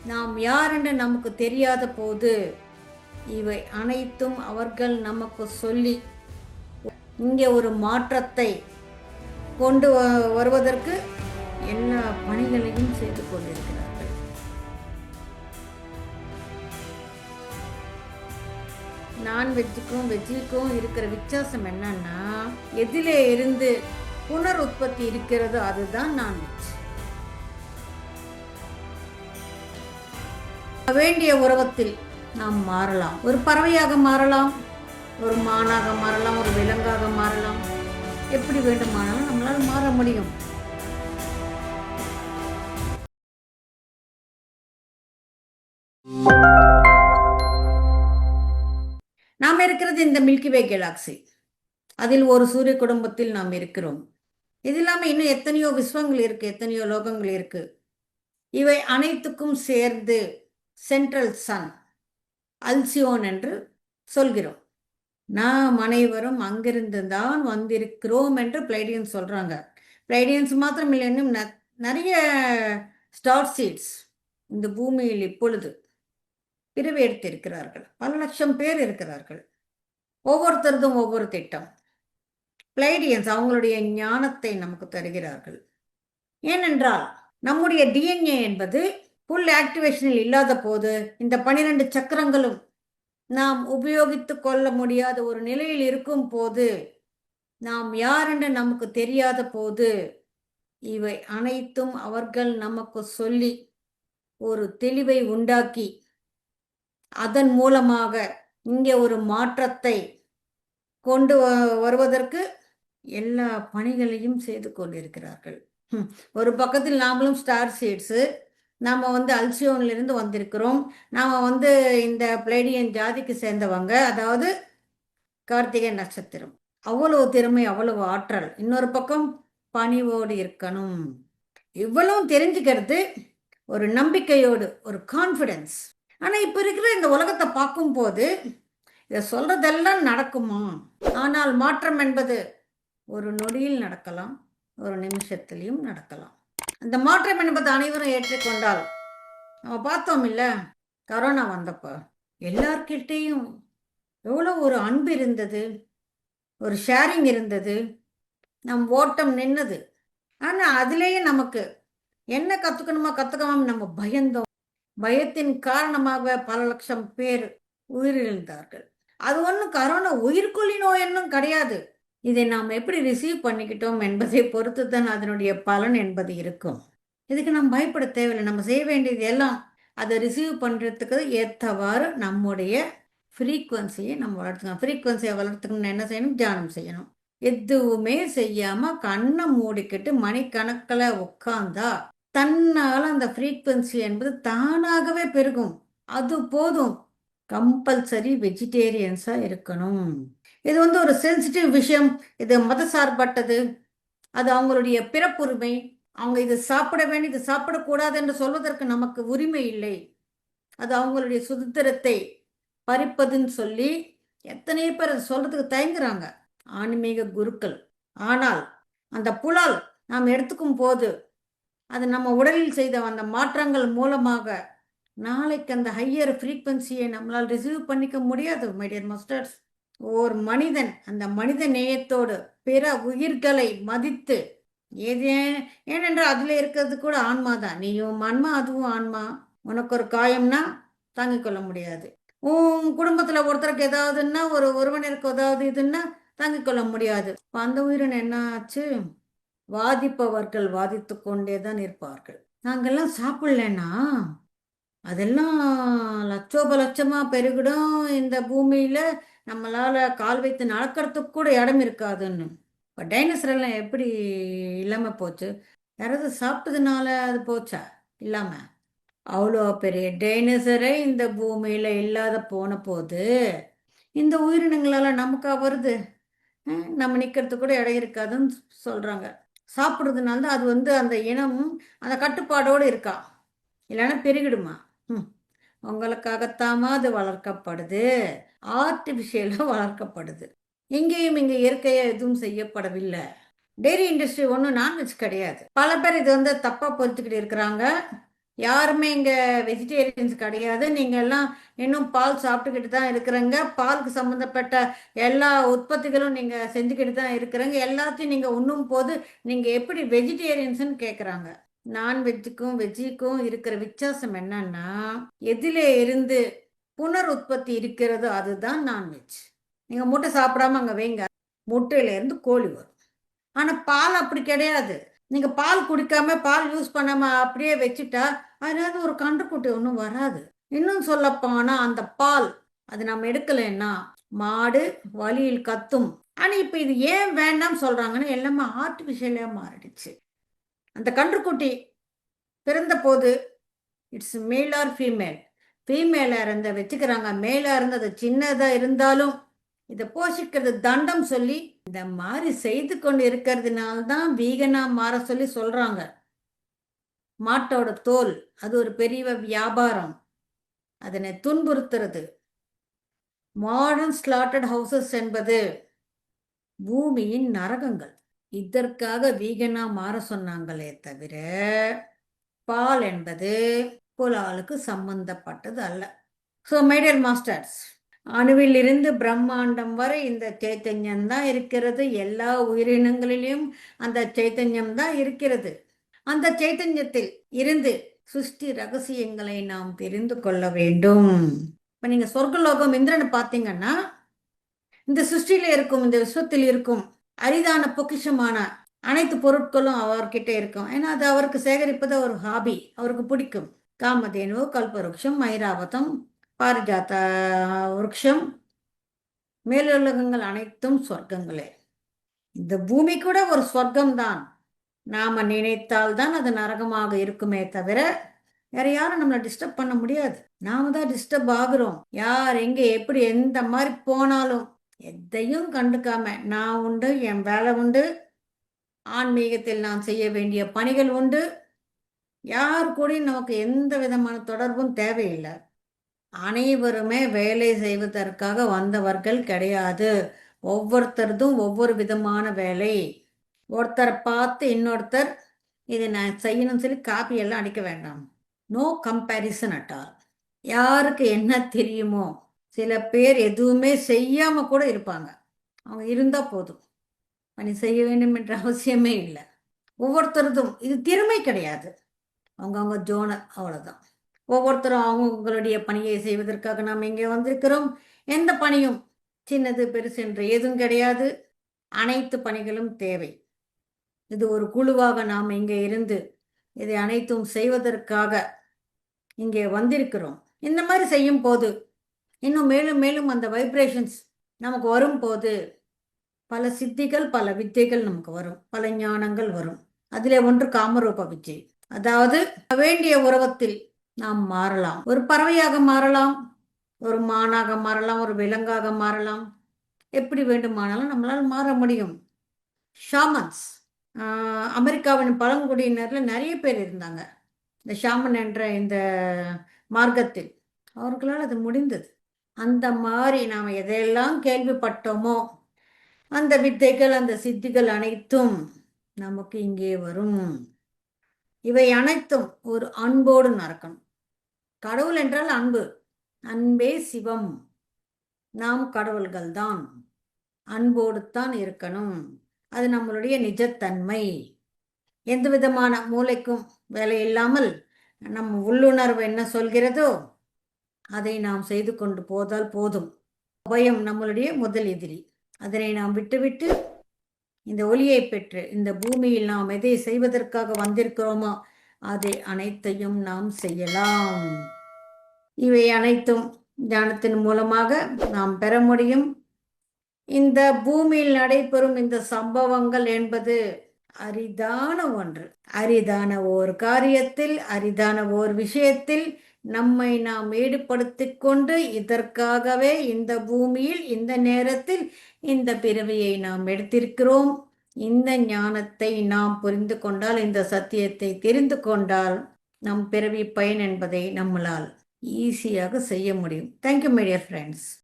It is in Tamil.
நாம் யாரென்று நமக்கு தெரியாத போது இவை அனைத்தும் அவர்கள் நமக்கு சொல்லி இங்கே ஒரு மாற்றத்தை கொண்டு வருவதற்கு எல்லா பணிகளையும் செய்து கொண்டிருக்கிறார்கள். நான்வெஜ்ஜுக்கும் வெஜ்ஜுக்கும் இருக்கிற வித்தியாசம் என்னன்னா, எதிலே இருந்து புனர் உற்பத்தி இருக்கிறதோ அதுதான் நான்வெஜ். வேண்டிய உருவத்தில் நாம் மாறலாம். ஒரு பறவையாக மாறலாம், ஒரு மானாக மாறலாம், ஒரு விலங்காக மாறலாம். எப்படி வேண்டுமானாலும் நம்மளால் மாற முடியும். நாம் இருக்கிறது இந்த மில்கிவே கேலாக்சி. அதில் ஒரு சூரிய குடும்பத்தில் நாம் இருக்கிறோம். இது இல்லாமல் இன்னும் எத்தனையோ விஸ்வங்கள் இருக்கு, எத்தனையோ லோகங்கள் இருக்கு. இவை அனைத்துக்கும் சேர்ந்து சென்ட்ரல் சன், அல்சியோன் என்று சொல்கிறோம். நாம் அனைவரும் அங்கிருந்து தான் வந்திருக்கிறோம் என்று பிளைடியன்ஸ் சொல்றாங்க. பிளைடியன்ஸ் மாத்திரம் இல்லை, இன்னும் நிறைய ஸ்டார் சீட்ஸ் இந்த பூமியில் இப்பொழுது பிறவி எடுத்திருக்கிறார்கள். பல லட்சம் பேர் இருக்கிறார்கள். ஒவ்வொருத்தருதும் ஒவ்வொரு திட்டம். பிளைடியன்ஸ் அவங்களுடைய ஞானத்தை நமக்கு தருகிறார்கள். ஏனென்றால் நம்முடைய டிஎன்ஏ என்பது ஃபுல் ஆக்டிவேஷனில் இல்லாத போது இந்த 12 சக்கரங்களும் நாம் உபயோகித்து கொள்ள முடியாத ஒரு நிலையில் இருக்கும் போது, நாம் யாரென்று நமக்கு தெரியாத போது இவை அனைத்தும் அவர்கள் நமக்கு சொல்லி ஒரு தெளிவை உண்டாக்கி அதன் மூலமாக இங்கே ஒரு மாற்றத்தை கொண்டு வருவதற்கு எல்லா பணிகளையும் செய்து கொண்டிருக்கிறார்கள். ஒரு பக்கத்தில் நாமளும் ஸ்டார் சீட்ஸு, நாம் அல்சியோனிலிருந்து வந்திருக்கிறோம். நாம் இந்த பிளைடியன் ஜாதிக்கு சேர்ந்தவங்க, அதாவது கார்த்திகை நட்சத்திரம். அவ்வளவு திறமை, அவ்வளவு ஆற்றல். இன்னொரு பக்கம் பணிவோடு இருக்கணும். இவ்வளவு தெரிஞ்சுக்கிறது ஒரு நம்பிக்கையோடு, ஒரு கான்ஃபிடென்ஸ். ஆனால் இப்போ இருக்கிற இந்த உலகத்தை பார்க்கும்போது இதை சொல்றதெல்லாம் நடக்குமா? ஆனால் மாற்றம் என்பது ஒரு நொடியில் நடக்கலாம், ஒரு நிமிஷத்திலையும் நடக்கலாம். அந்த மாற்றம் என்பது அனைவரும் ஏற்றுக்கொண்டால், நம்ம பார்த்தோம் இல்லை, கரோனா வந்தப்போ எல்லார்கிட்டையும் எவ்வளோ ஒரு அன்பு இருந்தது, ஒரு ஷேரிங் இருந்தது, நம் ஓட்டம் நின்னது. ஆனால் அதுலேயே நமக்கு என்ன கற்றுக்கணுமோ கற்றுக்காம நம்ம பயந்தோம். பயத்தின் காரணமாக பல லட்சம் பேர் உயிரிழந்தார்கள். அது ஒன்றும் கரோனா உயிர்கொல்லி நோய் என்னும் கிடையாது. இதை நாம் எப்படி ரிசீவ் பண்ணிக்கிட்டோம் என்பதை பொறுத்து தான் அதனுடைய பலன் என்பது இருக்கும். இதுக்கு நம்ம பயப்பட தேவையில்லை. நம்ம செய்ய வேண்டியது எல்லாம் அதை ரிசீவ் பண்ணுறதுக்கு ஏற்றவாறு நம்முடைய ஃப்ரீக்குவன்சியை நம்ம வளர்த்துக்கணும். ஃப்ரீக்குவன்சியை வளர்த்துக்கணும்னு என்ன செய்யணும்? தியானம் செய்யணும். எதுவுமே செய்யாமல் கண்ணை மூடிக்கிட்டு மணிக்கணக்கில் உட்கார்ந்தா தன்னால் அந்த ஃப்ரீக்குவன்சி என்பது தானாகவே பெருகும். அது போதும். கம்பல்சரி வெஜிடேரியன்ஸாக இருக்கணும். இது ஒரு சென்சிட்டிவ் விஷயம். இது மத சார்பட்டது. அது அவங்களுடைய பிறப்புரிமை. அவங்க இது சாப்பிட வேண்டும், இது சாப்பிடக்கூடாது என்று சொல்வதற்கு நமக்கு உரிமை இல்லை. அது அவங்களுடைய சுதந்திரத்தை பறிப்பதுன்னு சொல்லி எத்தனை பேர் அது சொல்றதுக்கு தயங்குறாங்க, ஆன்மீக குருக்கள். ஆனால் அந்த புலால் நாம் எடுத்துக்கும் போது அது நம்ம உடலில் செய்த அந்த மாற்றங்கள் மூலமாக நாளைக்கு அந்த ஹையர் ஃப்ரீக்வன்சியை நம்மளால் ரிசீவ் பண்ணிக்க முடியாது. மை டியர் மாஸ்டர்ஸ், ஒரு மனிதன் அந்த மனித நேயத்தோடு பிற உயிர்களை மதித்து, ஏனென்றால் அதில் இருக்கிறது கூட ஆன்மா தான். நீயும் ஆன்மா, அதுவும் ஆன்மா. உனக்கு ஒரு காயம்னா தாங்கிக் கொள்ள முடியாது. உன் குடும்பத்தில் ஒருத்தருக்கு ஏதாவதுன்னா, ஒருவனருக்கு ஏதாவது இதுன்னா தாங்கிக் கொள்ள முடியாது. அந்த உயிரின் என்ன ஆச்சு? வாதிப்பவர்கள் வாதித்து கொண்டே தான் இருப்பார்கள். நாங்கள்லாம் சாப்பிடலன்னா அதெல்லாம் லட்சமாக பெருகிடும் இந்த பூமியில். நம்மளால் கால் வைத்து நடக்கிறதுக்கு கூட இடம் இருக்காதுன்னு. இப்போ டைனோசர் எல்லாம் எப்படி இல்லாமல் போச்சு? யாராவது சாப்பிட்டதுனால அது போச்சா? இல்லாமல் அவ்வளோ பெரிய டைனோசரே இந்த பூமியில் இல்லாத போன போது இந்த உயிரினங்களெல்லாம் நமக்கா வருது? நம்ம நிற்கிறதுக்கு கூட இடம் இருக்காதுன்னு சொல்கிறாங்க. சாப்பிட்றதுனால தான் அது அந்த இனம் அந்த கட்டுப்பாடோடு இருக்கா, இல்லைன்னா பெருகிடுமா? உங்களுக்காகத்தாமா அது வளர்க்கப்படுது, ஆர்டிஃபிஷியலாக வளர்க்கப்படுது. எங்கேயும் இங்கே இயற்கையாக எதுவும் செய்யப்படவில்லை. டெய்ரி இண்டஸ்ட்ரி ஒன்றும் நான்வெஜ் கிடையாது. பல பேர் இது தப்பாக பொறுத்துக்கிட்டு இருக்கிறாங்க. யாருமே இங்கே வெஜிடேரியன்ஸ் கிடையாது. நீங்கள் எல்லாம் இன்னும் பால் சாப்பிட்டுக்கிட்டு தான் இருக்கிறங்க. பாலுக்கு சம்மந்தப்பட்ட எல்லா உற்பத்திகளும் நீங்கள் செஞ்சுக்கிட்டு தான் இருக்கிறங்க. எல்லாத்தையும் நீங்கள் உண்ணும் போது நீங்கள் எப்படி வெஜிடேரியன்ஸ்னு கேட்குறாங்க. நான்வெஜ்ஜுக்கும் வெஜ்ஜுக்கும் இருக்கிற வித்தியாசம் என்னன்னா, எதிலே இருந்து புனர் உற்பத்தி இருக்கிறதோ அதுதான் நான்வெஜ். நீங்கள் முட்டை சாப்பிடாம அங்கே வைங்க, முட்டையிலேருந்து கோழி வரும். ஆனால் பால் அப்படி கிடையாது. நீங்கள் பால் குடிக்காம பால் யூஸ் பண்ணாம அப்படியே வச்சுட்டா அதனால ஒரு கன்றுக்குட்டி ஒன்றும் வராது. இன்னும் சொல்லப்போனால் அந்த பால் அது நம்ம எடுக்கலைன்னா மாடு வலியில் கத்தும். ஆனால் இப்போ இது ஏன் வேண்டாம் சொல்கிறாங்கன்னு எல்லாமே ஆர்டிஃபிஷியலாக மாறிடுச்சு. அந்த கன்றுக்குட்டி பிறந்த போது இட்ஸ் மேல் ஆர் ஃபீமேல், ஃபீமேலாக இருந்த வச்சுக்கிறாங்க, மேலாக இருந்த அது சின்னதாக இருந்தாலும் இதை போஷிக்கிறது தண்டம் சொல்லி இந்த மாதிரி செய்து கொண்டு இருக்கிறதுனால்தான் வீகனா மாற சொல்லி சொல்றாங்க. மாட்டோட தோல் அது ஒரு பெரிய வியாபாரம், அதனை துன்புறுத்துறது. மாடர்ன் ஸ்லாட்டட் ஹவுசஸ் என்பது பூமியின் நரகங்கள். இதற்காக வீகனா மாற சொன்னாங்களே தவிர பால் என்பது புலாலுக்கு சம்பந்தப்பட்டது அல்ல. ஸோ மை டியர் மாஸ்டர்ஸ், அணுவில் இருந்து பிரம்மாண்டம் வரை இந்த சைத்தன்யம் தான் இருக்கிறது. எல்லா உயிரினங்களிலும் அந்த சைத்தன்யம் தான் இருக்கிறது. அந்த சைத்தன்யத்தில் இருந்து சிருஷ்டி ரகசியங்களை நாம் தெரிந்து கொள்ள வேண்டும். இப்போ நீங்கள் சொர்க்கலோகம் இந்திரனை பார்த்தீங்கன்னா இந்த சிருஷ்டியில இருக்கும், இந்த விஸ்வத்தில் இருக்கும் அரிதான பொக்கிஷமான அனைத்து பொருட்களும் அவர்கிட்ட இருக்கும். ஏன்னா அது அவருக்கு சேகரிப்பது ஒரு ஹாபி, அவருக்கு பிடிக்கும். காமதேனு, கல்பவருஷம், ஐராவதம், பாரிஜாத விருட்சம், மேலுலகங்கள் அனைத்தும் சொர்க்கங்களே. இந்த பூமி கூட ஒரு சொர்க்கம்தான். நாம நினைத்தால் தான் அது நரகமாக இருக்குமே தவிர வேற யாரும் நம்மளை டிஸ்டர்ப் பண்ண முடியாது. நாம தான் டிஸ்டர்ப் ஆகுறோம். யார் எங்க எப்படி எந்த மாதிரி போனாலும் எதையும் கண்டுக்காம நான் உண்டு, என் வேலை உண்டு, ஆன்மீகத்தில் நான் செய்ய வேண்டிய பணிகள் உண்டு, யார் கூடயும் நமக்கு எந்த விதமான தொடர்பும் தேவையில்லை. அனைவருமே வேலை செய்வதற்காக வந்தவர்கள் கிடையாது. ஒவ்வொருத்தருதும் ஒவ்வொரு விதமான வேலை. ஒருத்தரை பார்த்து இன்னொருத்தர் இதை நான் செய்யணும்னு சொல்லி காப்பி எல்லாம் அடிக்க வேண்டாம். No comparison at all. யாருக்கு என்ன தெரியுமோ, சில பேர் எதுவுமே செய்யாம கூட இருப்பாங்க. அவங்க இருந்தா போதும், பணி செய்ய வேண்டும் என்ற அவசியமே இல்லை. ஒவ்வொருத்தருதும் இது திறமை கிடையாது, அவங்கவுங்க ஜோனர், அவ்வளோதான். ஒவ்வொருத்தரும் அவங்களுடைய பணியை செய்வதற்காக நாம் இங்கே வந்திருக்கிறோம். எந்த பணியும் சின்னது பெருசு என்று எதுவும் கிடையாது. அனைத்து பணிகளும் தேவை. இது ஒரு குழுவாக நாம் இங்கே இருந்து இதை அனைத்தும் செய்வதற்காக இங்கே வந்திருக்கிறோம். இந்த மாதிரி செய்யும் போது இன்னும் மேலும் மேலும் அந்த வைப்ரேஷன்ஸ் நமக்கு வரும்போது பல சித்திகள் பல வித்தைகள் நமக்கு வரும், பல ஞானங்கள் வரும். அதிலே ஒன்று காமரூப வித்தை. அதாவது வேண்டிய உருவத்தில் நாம் மாறலாம். ஒரு பறவையாக மாறலாம், ஒரு மானாக மாறலாம், ஒரு விலங்காக மாறலாம். எப்படி வேண்டுமானாலும் நம்மளால் மாற முடியும். ஷாமன்ஸ், அமெரிக்காவின் பழங்குடியினரில் நிறைய பேர் இருந்தாங்க இந்த ஷாமன் என்ற இந்த மார்க்கத்தில். அவர்களால் அது முடிந்தது. அந்த மாதிரி நாம் எதையெல்லாம் கேள்விப்பட்டோமோ அந்த வித்தைகள் அந்த சித்திகள் அனைத்தும் நமக்கு இங்கே வரும். இவை அனைத்தும் ஒரு அன்போடு நடக்கணும். கடவுள் என்றால் அன்பு, அன்பே சிவம். நாம் கடவுள்கள் தான், அன்போடு தான் இருக்கணும். அது நம்மளுடைய நிஜத்தன்மை. எந்த விதமான மூளைக்கும் வேலை இல்லாமல் நம் உள்ளுணர்வு என்ன சொல்கிறதோ அதை நாம் செய்து கொண்டு போதால் போதும். பயம் நம்மளுடைய முதல் எதிரி. அதனை நாம் விட்டுவிட்டு இந்த ஒளியை பெற்று இந்த பூமியில் நாம் எதை செய்வதற்காக வந்திருக்கிறோமோ அதை அனைத்தையும் நாம் செய்யலாம். இவை அனைத்தும் ஞானத்தின் மூலமாக நாம் பெற முடியும். இந்த பூமியில் நடைபெறும் இந்த சம்பவங்கள் என்பது அரிதான ஒன்று. அரிதான ஓர் காரியத்தில், அரிதான ஓர் விஷயத்தில் நம்மை நாம் ஈடுபடுத்திக் கொண்டு இதற்காகவே இந்த பூமியில் இந்த நேரத்தில் இந்த பிறவியை நாம் எடுத்திருக்கிறோம். இந்த ஞானத்தை நாம் புரிந்து கொண்டால், இந்த சத்தியத்தை தெரிந்து கொண்டால் நம் பிறவி பயன் என்பதை நம்மளால் ஈஸியாக செய்ய முடியும். Thank you my dear friends.